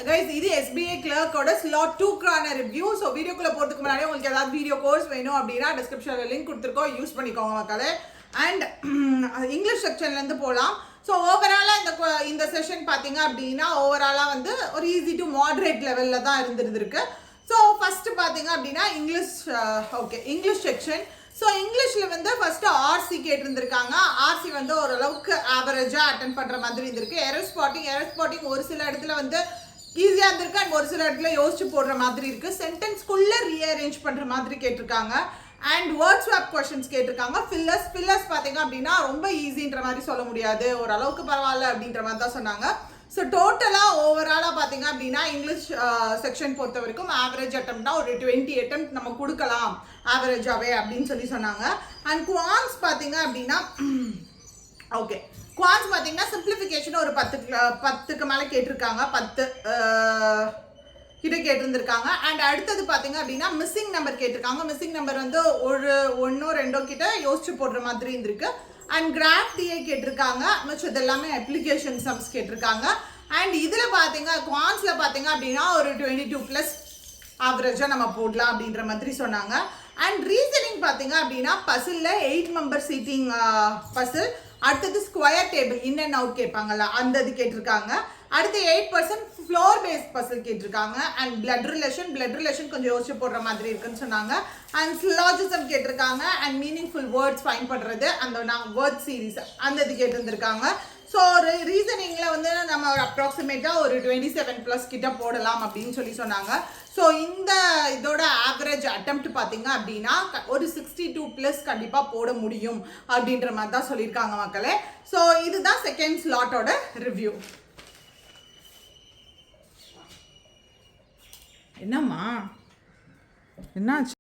Guys இது SBI கிளர்க்கோட slot 2க்கான review. So வீடியோக்குள்ளே போகிறதுக்கு முன்னாடி உங்களுக்கு ஏதாவது வீடியோ கோர்ஸ் வேணும் அப்படின்னா டிஸ்கிரிப்ஷனில் லிங்க் கொடுத்துருக்கோம், யூஸ் பண்ணிக்கோங்க மக்களே. அண்ட் இங்கிலீஷ் செக்ஷன்லேருந்து போகலாம். ஸோ ஓவராலாக இந்த செஷன் பார்த்தீங்க அப்படின்னா ஓவராலாக வந்து ஒரு ஈஸி டு மாடரேட் லெவலில் தான் இருந்துருக்கு. ஸோ ஃபஸ்ட்டு பார்த்தீங்க அப்படின்னா இங்கிலீஷ் செக்ஷன். ஸோ இங்கிலீஷில் வந்து ஃபஸ்ட்டு ஆர்சி கேட்டிருந்துருக்காங்க. ஆர்சி வந்து ஓரளவுக்கு ஆவரேஜாக அட்டன் பண்ணுற மாதிரி இருந்திருக்கு. எரர் ஸ்பாட்டிங் ஒரு சில இடத்துல வந்து ஈஸியாக இருந்திருக்கு அண்ட் ஒரு சில இடத்துல யோசிச்சு போடுற மாதிரி இருக்குது. சென்டென்ஸ்குள்ளே ரீஅரேஞ்ச் பண்ணுற மாதிரி கேட்டிருக்காங்க. அண்ட் வேர்ட் ஸ்வாப் கொஷின்ஸ் கேட்டிருக்காங்க. ஃபில்லர்ஸ் பார்த்தீங்க அப்படின்னா ரொம்ப ஈஸின்ற மாதிரி சொல்ல முடியாது, ஓரளவுக்கு பரவாயில்ல அப்படின்ற மாதிரி தான் சொன்னாங்க. ஸோ டோட்டலாக ஓவராலாக பார்த்தீங்க அப்படின்னா இங்கிலீஷ் செக்ஷன் பொறுத்த வரைக்கும் ஆவரேஜ் அட்டம்ப்ட்னா ஒரு 20 அட்டம்ப்ட் நம்ம கொடுக்கலாம் ஆவரேஜாகவே அப்படின்னு சொன்னாங்க. அண்ட் குவான்ஸ் பார்த்தீங்க அப்படின்னா குவான்ஸ் பார்த்தீங்கன்னா சிம்பிளிஃபிகேஷன் ஒரு 10க்கு மேலே கேட்டிருக்காங்க, 10 கிட்ட கேட்டிருந்திருக்காங்க. அண்ட் அடுத்தது பார்த்தீங்க அப்படின்னா மிஸ்ஸிங் நம்பர் கேட்டிருக்காங்க. மிஸ்ஸிங் நம்பர் வந்து ஒன்றோ ரெண்டோ கிட்ட யோசிச்சு போடுற மாதிரி இருந்திருக்கு. அண்ட் கிராஃப் டிஏ கேட்டிருக்காங்க. மிச்சது எல்லாமே அப்ளிகேஷன் சம்ஸ் கேட்டிருக்காங்க. அண்ட் இதில் பார்த்தீங்க குவான்ஸில் பார்த்தீங்க அப்படின்னா ஒரு 22+ ஆவரேஜாக நம்ம போடலாம் அப்படின்ற மாதிரி சொன்னாங்க. அண்ட் ரீசனிங் பார்த்தீங்க அப்படின்னா பசிலில் 8 மெம்பர் சீட்டிங் பசில், அடுத்தது square table in and out கேட்பாங்கல்ல அந்த இது கேட்டிருக்காங்க. அடுத்து 8% ஃப்ளோர் பேஸ்ட் பசில் கேட்டிருக்காங்க. அண்ட் பிளட் ரிலேஷன் கொஞ்சம் யோசிச்சு போடுற மாதிரி இருக்குன்னு சொன்னாங்க. அண்ட் சிலாஜிசம் கேட்டிருக்காங்க. அண்ட் மீனிங்ஃபுல் வேர்ட்ஸ் ஃபைன் பண்ணுறது அந்த வேர்ட் சீரீஸ் அந்த இது கேட்டிருந்திருக்காங்க. ஸோ ஒரு ரீசனிங்கில் வந்து நம்ம ஒரு அப்ராக்சிமேட்டாக ஒரு 27+ கிட்ட போடலாம் அப்படின்னு சொன்னாங்க. ஸோ இந்த இதோட ஆவரேஜ் அட்டெம்ப்ட் பார்த்தீங்க அப்படின்னா ஒரு 62+ கண்டிப்பாக போட முடியும் அப்படின்ற மாதிரி தான் சொல்லியிருக்காங்க மக்களே. ஸோ இதுதான் செகண்ட் ஸ்லாட்டோட ரிவ்யூ. என்னம்மா என்னாச்சு?